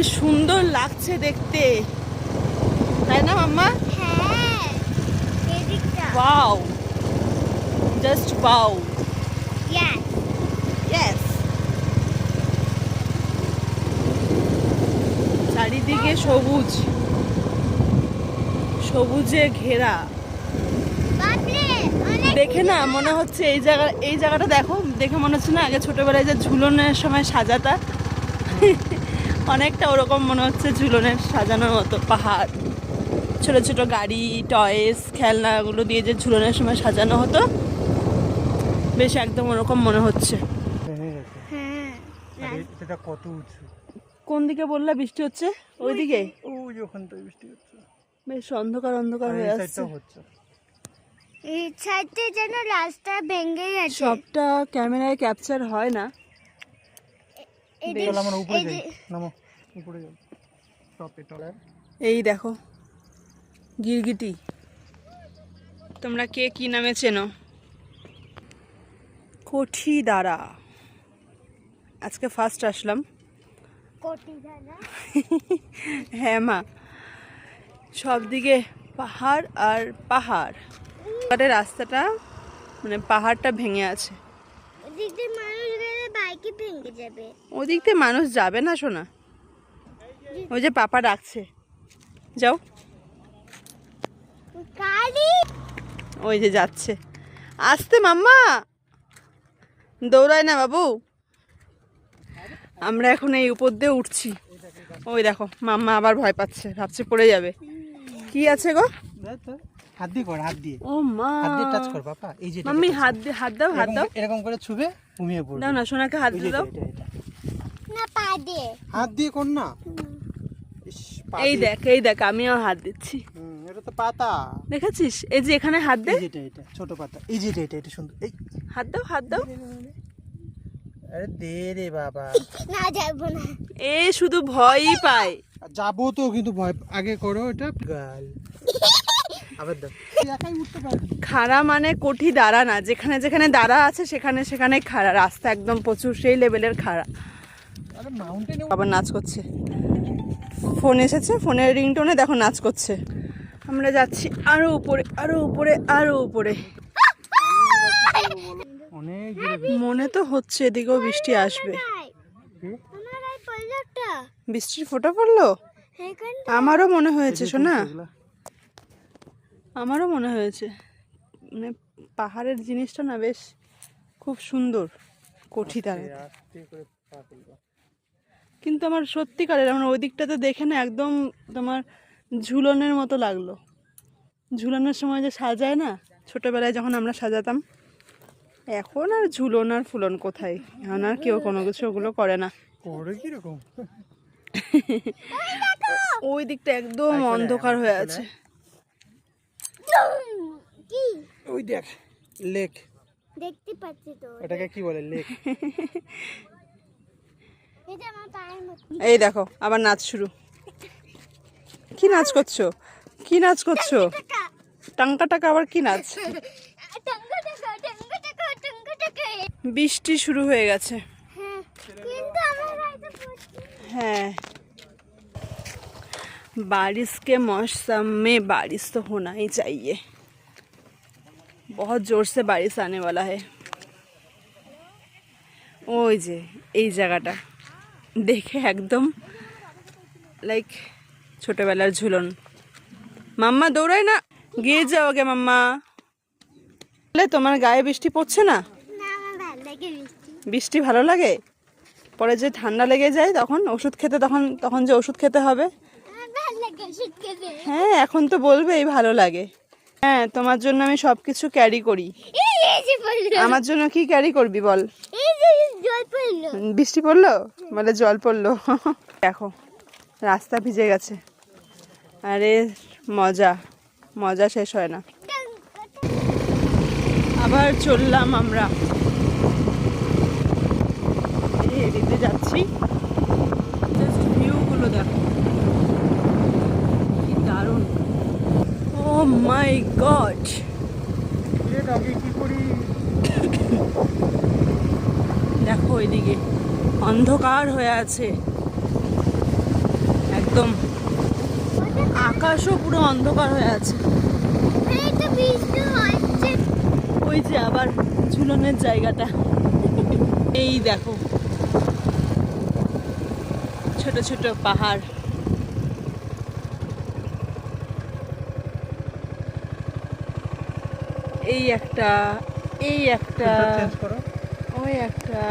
সুন্দর লাগছে দেখতে, তাই না মাম্মা? হ্যাঁ, এদিকটা। Wow, just wow. Yes. Yes. চারিদিকে সবুজ, সবুজে ঘেরা। বাপরে, অনেক দেখে না মনে হচ্ছে এই জায়গাটা দেখো, দেখে মনে হচ্ছে না আগে ছোটবেলায় যে ঝুলনের সময় সাজাটা অনেকটা ওরকম মনে হচ্ছে, ঝুলনের সাজানোর মতো পাহাড়, ছোট ছোট গাড়ি, টয়েস, খেলনাগুলো দিয়ে যে ঝুলনের সময় সাজানো হতো, বেশ একদম ওরকম মনে হচ্ছে। হ্যাঁ, এটা কত উঁচু! কোন দিকে বললে বৃষ্টি হচ্ছে? ওইদিকে ওই ওখানটায় বৃষ্টি হচ্ছে, বেশ অন্ধকার অন্ধকার হয়ে আসছে। এই সাইডে যেন রাস্তা ভেঙে গেছে। সবটা ক্যামেরায় ক্যাপচার হয় না। এদিক- আমরা উপরে যাই, এদিক- নামো উপরে যাই, টপে টলার। এই দেখো গিরগিটি, তোমরা কে কি নামে চেনো? কঠিদারা, আজকে ফার্স্ট আসলাম। কোটি দাদা। হ্যাঁ মা, সব দিকে পাহাড় আর পাহাড়, রাস্তাটা মানে পাহাড়টা ভেঙে আছে। ওদিক দিয়ে মানুষ গেলে বাইকে ভেঙে যাবে। ওদিক দিয়ে মানুষ যাবে না সোনা, ওই যে পাপা ডাকছে, যাও। গাড়ি ওই যে যাচ্ছে, আসতে মাম্মা, দৌড়ায় না বাবু। আমরা এখন এই উপর দিয়ে উঠছি। ওই দেখো মাম্মা আবার ভয় পাচ্ছে, ভাবছে পড়ে যাবে। কি আছে গো? হাত দিয়ে কর, হাত দিয়ে, ও মা, হাত দিয়ে টাচ কর পাপা। এই যে মাম্মি হাত দিয়ে, হাত দাও, হাত দাও, এরকম করে ছুবে ঘুমিয়ে পড়বে। দাও না সোনাকে হাত দিয়ে দাও। না পা দিয়ে। হাত দিয়ে কর না। ইস, পা এই দিয়ে- দেখ, এই দেখ, আমিও হাত দিচ্ছি, এটা তো পাতা। দেখেছিস? এই যে এখানে হাত দে, এই যেটা, এটা ছোট পাতা, এই যেটা, এটা সুন্দর। এই হাত দাও, হাত দাও। আরে দে রে বাবা, না যাবো না। এ শুধু ভয়ই পায়। যাবো তো, কিন্তু ভয় আগে করো এটা। গাল আবার দাও, একাই উঠতে পারবি। খাড়া মানে কঠি দাঁড়া না, যেখানে যেখানে দাঁড়া আছে সেখানে সেখানে খাড়া, রাস্তা একদম প্রচুর সেই লেভেলের খাড়া। আরে মাউন্টেনে আবার নাচ করছে, ফোন এসেছে, ফোনের রিংটোনে দেখো নাচ করছে। আমরা যাচ্ছি আরো উপরে, আরো উপরে, আরো উপরে। অনেক মনে তো হচ্ছে এদিকেও বৃষ্টি আসবে। আমার এই পল্লবটা বৃষ্টির ফোঁটা পড়লো, এখানটা আমারও মনে হয়েছে শোনা, আমারও মনে হয়েছে। মানে পাহাড়ের জিনিসটা না বেশ খুব সুন্দর, কঠি দাঁড়া। আস্তে করে পা ফেলবা। কিন্তু আমার সত্যিকারের আমার ওই দিকটাতে দেখে না একদম তোমার ঝুলনের মতো লাগলো। ঝুলানোর সময় যে সাজায় না, ছোটোবেলায় যখন আমরা সাজাতাম, এখন আর ঝুলন আর ফুলন কোথায়, এখন আর কেউ কোনো কিছু ওগুলো করে না। করে কিরকম? ওই দিকটা একদম অন্ধকার হয়ে আছে। কি ওই দেখ লেক, দেখতে পাচ্ছি তো। এটাকে কি বলে? লেক। এটা আমার পায়ের মতো। এই দেখো আবার নাচ শুরু। কি নাচ করছো? কি নাচ করছো? টাঙ্কা টাকা আবার কি নাচ? বৃষ্টি শুরু হয়ে গেছে। হ্যাঁ, কিন্তু আমার গাড়িতে পড়ছে। হ্যাঁ, बारिश के मौसम में बारिश तो होना ही चाहिए। बहुत जोर से बारिश आने वाला है। ওই যে এই জায়গাটা দেখে একদম লাইক ছোটবেলার ঝুলন। মাম্মা দৌড়ায় না, গিয়ে যাওগে মাম্মা। তোমার গায়ে বৃষ্টি পড়ছে না? না, আমার ভালো লাগে বৃষ্টি। বৃষ্টি ভালো লাগে? পরে যে ঠান্ডা লেগে যায় তখন ওষুধ খেতে, তখন যে ওষুধ খেতে হবে। আমার ভালো লাগে ওষুধ খেতে। হ্যাঁ, এখন তো বলবেই ভালো লাগে। হ্যাঁ, তোমার জন্য আমি সব কিছু ক্যারি করি। এই যে পড়লো। আমার জন্য কি ক্যারি করবি বল? এই যে জল পড়লো। বৃষ্টি পড়লো বলে জল পড়লো। দেখো রাস্তা ভিজে গেছে, আরে মজা, মজা শেষ হয় না। আবার চললাম আমরা, এদিকে যাচ্ছি। জাস্ট ভিউগুলো দেখো কি দারুণ। ও মাই গড, আগে কি করি? দেখো ওইদিকে অন্ধকার হয়ে আছে, একদম আকাশও পুরো অন্ধকার হয়ে আছে। এই তো বৃষ্টি হচ্ছে। ওই যে আবার ঝুলনের জায়গাটা, এই দেখো ছোট ছোট পাহাড়। এই একটা, এই একটা, চেঞ্জ করো। ওই একটা,